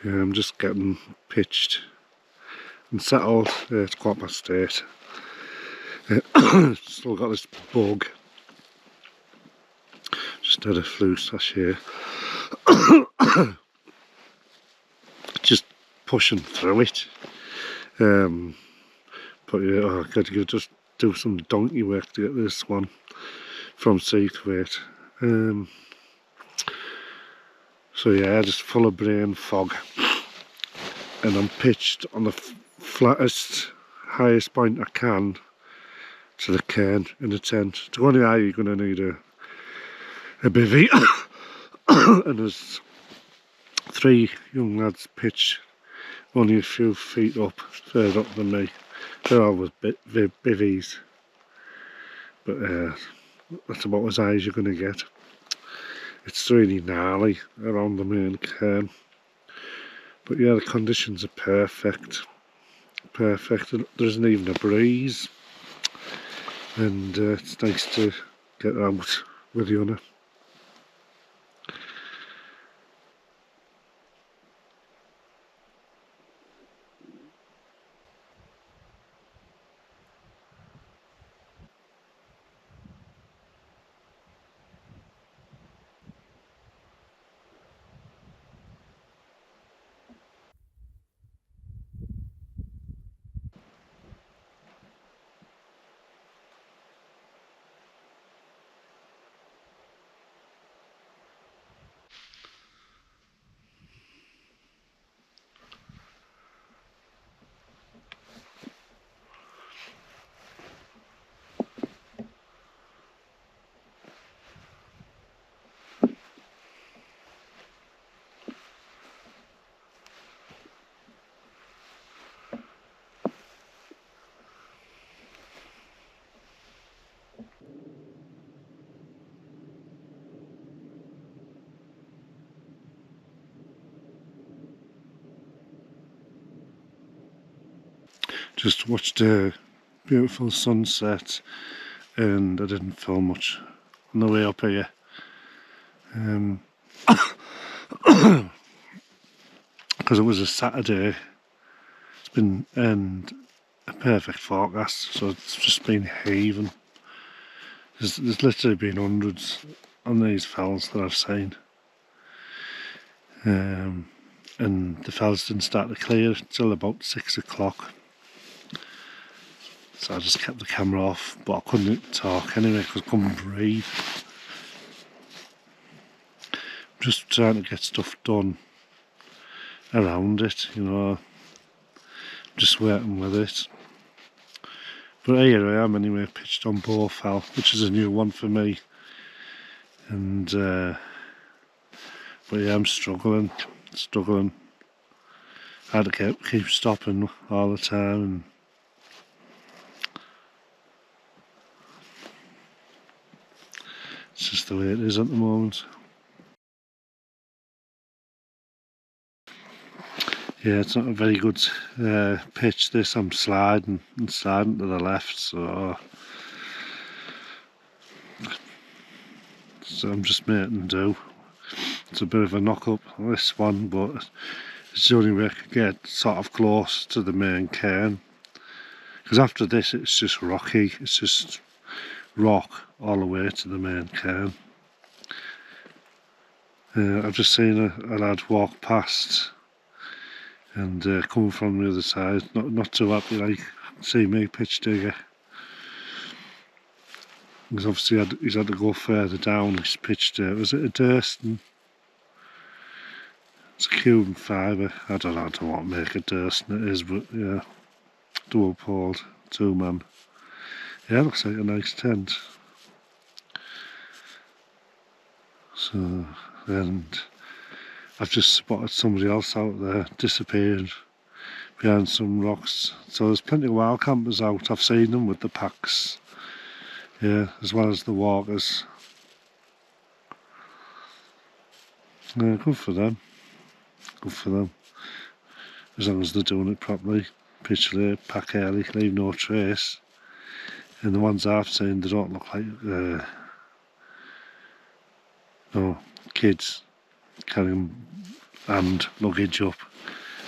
Yeah, I'm just getting pitched and settled. It's 8:15. Still got this bug. Just had a flu sachet. Just pushing through it. But yeah, I got to just do some donkey work to get this one from Seathwaite. So yeah, just full of brain fog. And I'm pitched on the flattest, highest point I can to the cairn in the tent. To go any higher, you're going to need a bivvy. And there's 3 young lads pitched only a few feet up, further up than me. They're always bivvies, but that's about as high as you're going to get. It's really gnarly around the main cairn, but yeah, the conditions are perfect. Perfect. There isn't even a breeze, and it's nice to get out with Unna. Just watched a beautiful sunset, and I didn't film much on the way up here. Because it was a Saturday. It's been a perfect forecast, so it's just been heaving. There's literally been hundreds on these fells that I've seen. And the fells didn't start to clear until about 6 o'clock. So I just kept the camera off, but I couldn't talk anyway because I couldn't breathe. I'm just trying to get stuff done around it, you know. I'm just working with it. But here I am anyway, pitched on Bowfell, which is a new one for me. And but yeah, I'm struggling. I had to keep stopping all the time, and it's just the way it is at the moment. Yeah, it's not a very good pitch this. I'm sliding to the left, so I'm just making do. It's a bit of a knock up on this one, but it's the only way I could get sort of close to the main cairn. Because after this it's just rocky, it's just rock all the way to the main cairn. I've just seen a lad walk past and coming from the other side, not too happy like see me pitch digger. Because obviously he's had to go further down. He's pitched, was it a Durston? It's a Cuban fibre. I don't know what make a Durston it is, but yeah, double poled, 2-man. Yeah, looks like a nice tent. So, and I've just spotted somebody else out there disappeared behind some rocks. So there's plenty of wild campers out. I've seen them with the packs. Yeah, as well as the walkers. Yeah, good for them. Good for them. As long as they're doing it properly. Pitch late, pack early, leave no trace. And the ones I've seen, they don't look like kids carrying and luggage up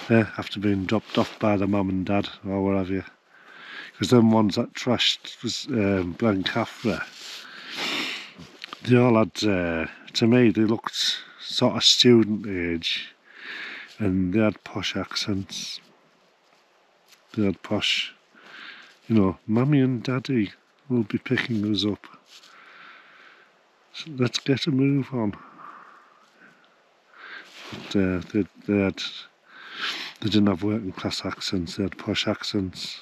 after being dropped off by the mum and dad or whatever. Because them ones that trashed was Blancafra, they all had, to me, they looked sort of student age, and they had posh accents. They had posh, you know, Mummy and Daddy will be picking us up. So let's get a move on. But they didn't have working class accents, they had posh accents.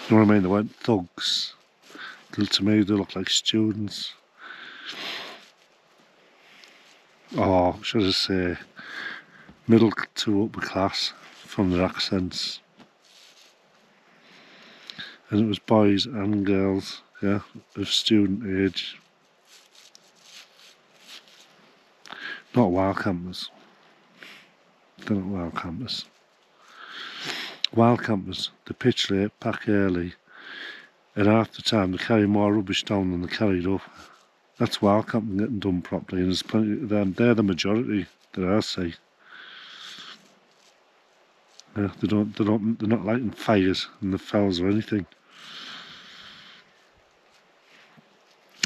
You know what I mean? They weren't thugs. To me, they looked like students. Or should I say, middle to upper class from their accents. And it was boys and girls, yeah, of student age. Not wild campers. They're not wild campers. Wild campers, they pitch late, pack early, and half the time they carry more rubbish down than they carried up. That's wild camping getting done properly, and there's plenty. They're the majority that I see. Yeah, they're not lighting fires in the fells or anything.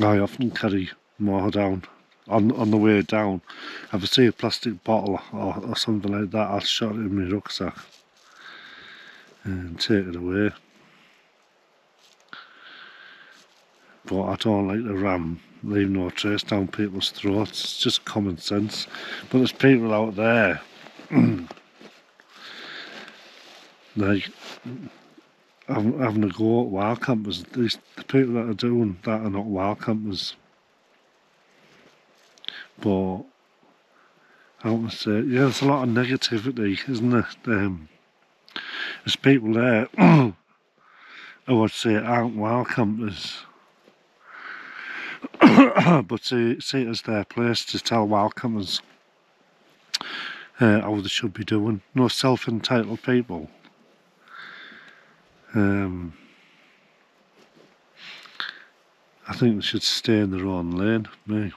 I often carry more down. On the way down, if I see a plastic bottle or something like that, I'll shove it in my rucksack and take it away. But I don't like to leave no trace down people's throats. It's just common sense. But there's people out there like having a go at wild campers. The people that are doing that are not wild campers. But I want to say, yeah, there's a lot of negativity, isn't there? There's people there I would say aren't wild campers, but see it as their place to tell wild campers how they should be doing. No self-entitled people. I think they should stay in their own lane, me.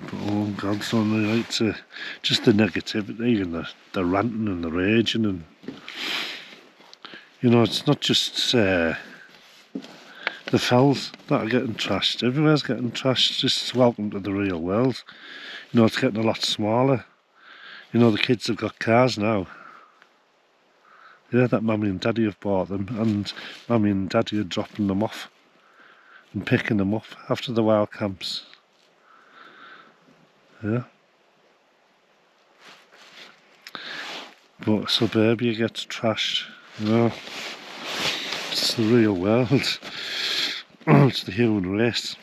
But oh God, son, they like to, just the negativity and the ranting and the raging, and you know, it's not just the fells that are getting trashed. Everywhere's getting trashed. Just welcome to the real world. You know, it's getting a lot smaller. You know, the kids have got cars now. Yeah, that Mummy and Daddy have bought them, and Mummy and Daddy are dropping them off and picking them up after the wild camps. Yeah. But suburbia gets trashed, you know. It's the real world. It's the human race.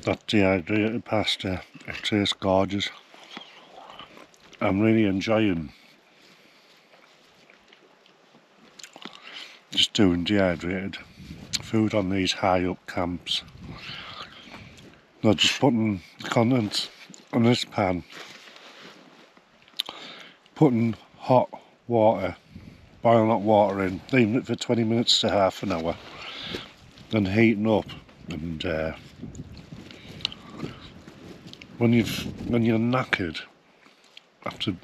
That dehydrated pasta, it tastes gorgeous. I'm really enjoying just doing dehydrated food on these high up camps. Not just putting the contents on this pan, putting hot water, boiling hot water in, leaving it for 20 minutes to half an hour, then heating up. And when you're knackered after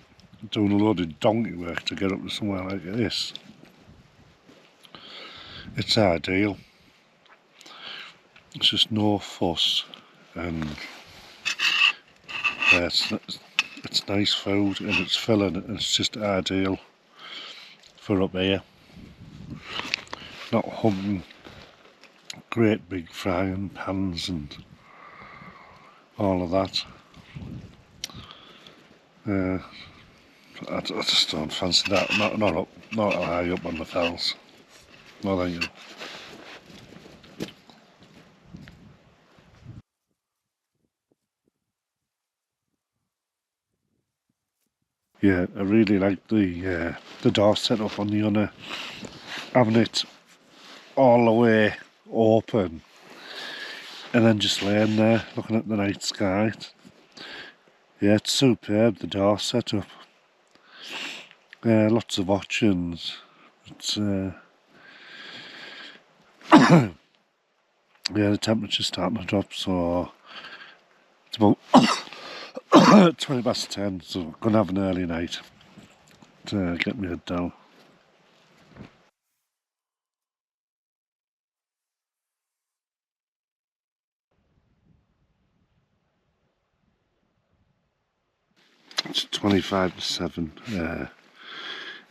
doing a load of donkey work to get up to somewhere like this, it's ideal. It's just no fuss, and it's nice food and it's filling, and it's just ideal for up here. Not hunting great big frying pans and all of that. I just don't fancy that. Not high up on the fells. No thank you. Yeah, I really like the door setup on the Unna, having it all the way open, and then just laying there looking at the night sky. Yeah, it's superb, the door setup. Lots of options. It's yeah, the temperature's starting to drop, so it's about 20 past 10, so I'm going to have an early night to get me head down. It's 25 to 7. Yeah,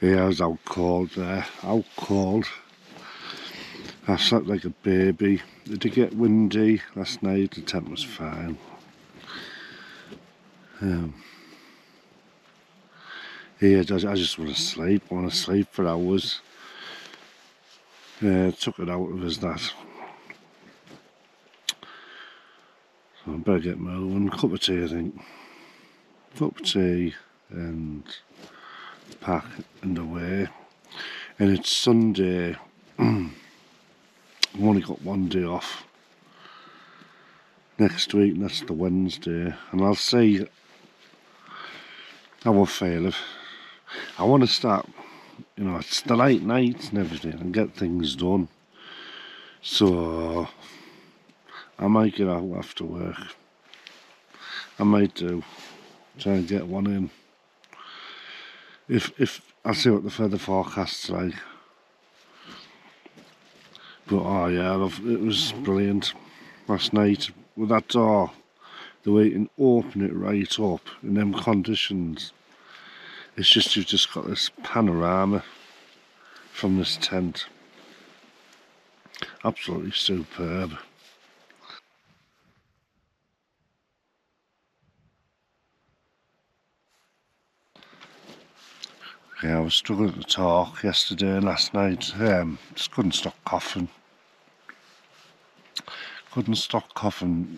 I was out cold there. Out cold. I slept like a baby. It did get windy last night, the temp was fine. Yeah, I just want to sleep. I want to sleep for hours. Took it out of us that. So I better get moving. Cup of tea, I think. Cup of tea and pack and away. And it's Sunday. I've only got one day off next week, and that's the Wednesday. And I'll see how I feel. If I want to start, it's the late nights and everything, and get things done. So I might get out after work. I might do. Try and get one in. If I'll see what the further forecast's like. But oh yeah, it was brilliant last night with that door. The way you can open it right up in them conditions. It's just, you've just got this panorama from this tent. Absolutely superb. Yeah, I was struggling to talk yesterday and last night. Just couldn't stop coughing. Couldn't stop coughing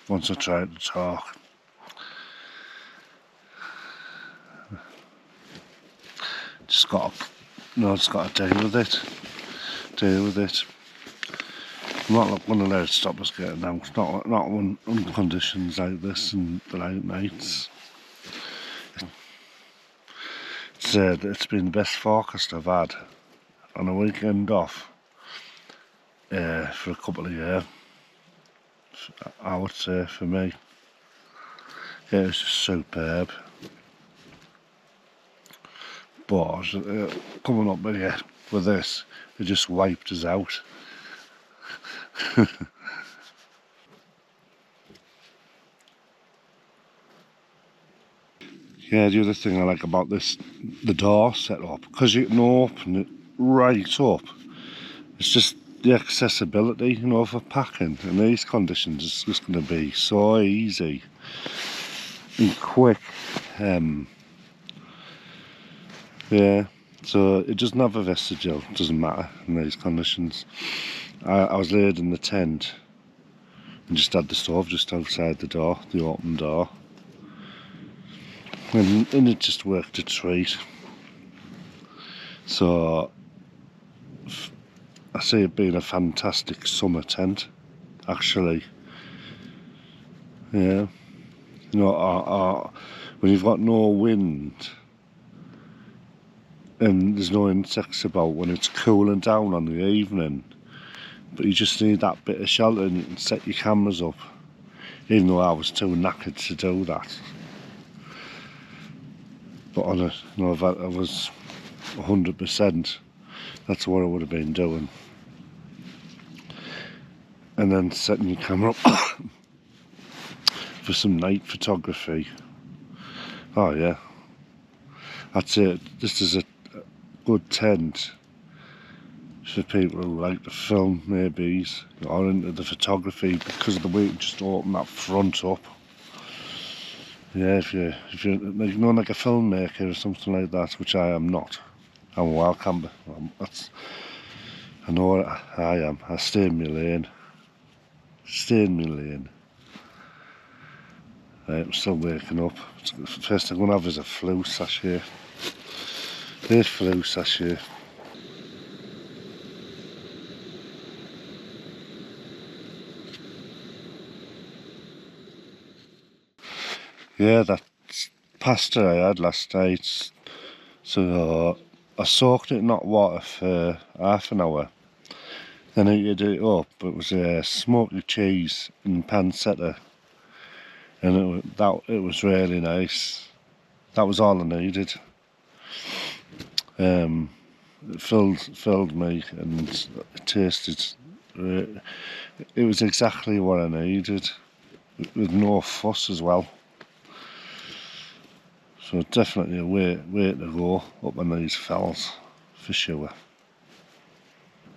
once I tried to talk. Just got to deal with it. Deal with it. I'm not going to let it stop us getting out. Not on conditions like this and the late nights. It's been the best forecast I've had on a weekend off for a couple of years. I would say for me. Yeah, it was just superb. But coming up here with this, it just wiped us out. Yeah, the other thing I like about this, the door setup, because you can open it right up. It's just the accessibility, for packing in these conditions. It's just going to be so easy and quick. Yeah, so it doesn't have a vestibule. It doesn't matter in these conditions. I was laid in the tent and just had the stove just outside the door, the open door. And it just worked a treat. So I see it being a fantastic summer tent, actually. Yeah, when you've got no wind and there's no insects about when it's cooling down on the evening. But you just need that bit of shelter and you can set your cameras up, even though I was too knackered to do that. But on a, you know, if I was 100%, that's what I would have been doing. And then setting your camera up for some night photography. Oh yeah, I'd say this is a good tent for people who like to film maybe or into the photography, because of the way you just open that front up. Yeah, if you're like, you know, like a filmmaker or something like that, which I am not. I'm a wild camper. I know what I am. I stay in my lane. Stay in my lane. Right, I'm still waking up. First thing I'm going to have is a flu sachet. There's flu sachet. Yeah, that pasta I had last night. So I soaked it in hot water for half an hour. Then I heated it up. It was smoky cheese and pancetta, and it was really nice. That was all I needed. It filled me, and it tasted. It was exactly what I needed, with no fuss as well. So definitely a way to go up on these fells, for sure.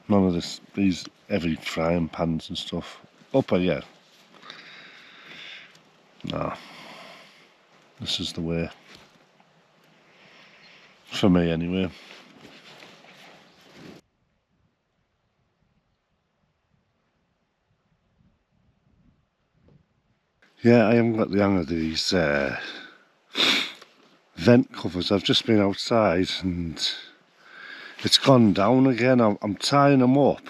None of these heavy frying pans and stuff. Upper, yeah. Nah, this is the way. For me, anyway. Yeah, I haven't got the hang of these vent covers. I've just been outside and it's gone down again. I'm tying them up,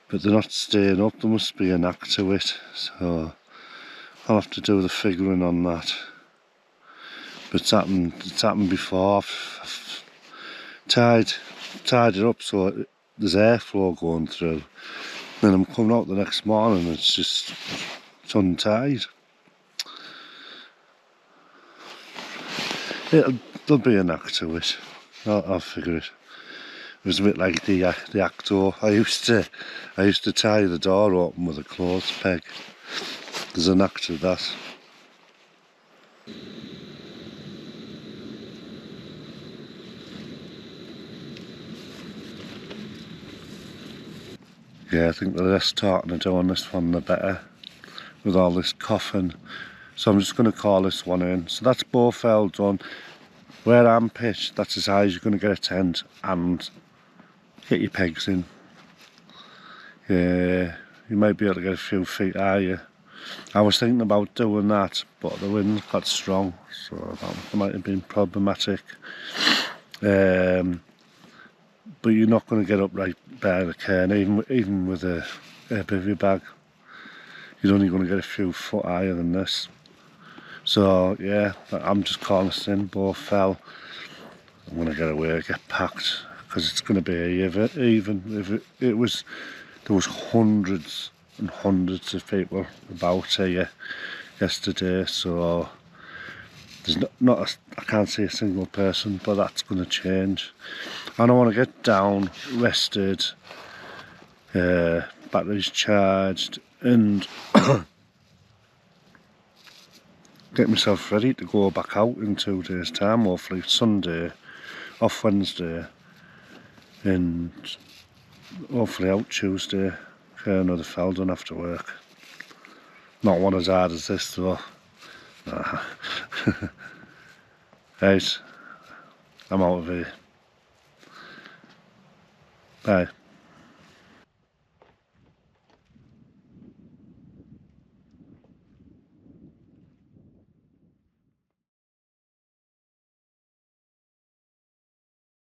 but they're not staying up. There must be a knack to it, so I'll have to do the figuring on that. But it's happened before. I've tied it up so there's airflow going through. Then I'm coming out the next morning and it's untied. There'll be a knack to it. I'll figure it. It was a bit like the actor. I used to tie the door open with a clothes peg. There's a knack to that. Yeah, I think the less talking I do on this one, the better, with all this coughing. So I'm just going to call this one in. So that's Bowfell done. Where I'm pitched, that's as high as you're going to get a tent and get your pegs in. Yeah, you might be able to get a few feet higher. I was thinking about doing that, but the wind got strong, so that might have been problematic. But you're not going to get up right by the cairn, even with a bivvy bag. You're only going to get a few foot higher than this. So yeah, I'm just calling this in, Bowfell. I'm going to get away, get packed, because it's going to be even if it was. There was hundreds and hundreds of people about here yesterday, so there's I can't see a single person, but that's going to change. And I want to get down, rested, batteries charged, and get myself ready to go back out in 2 days' time, hopefully Sunday, off Wednesday, and hopefully out Tuesday. Another fell done after work. Not one as hard as this though. Nah. Right, I'm out of here. Bye.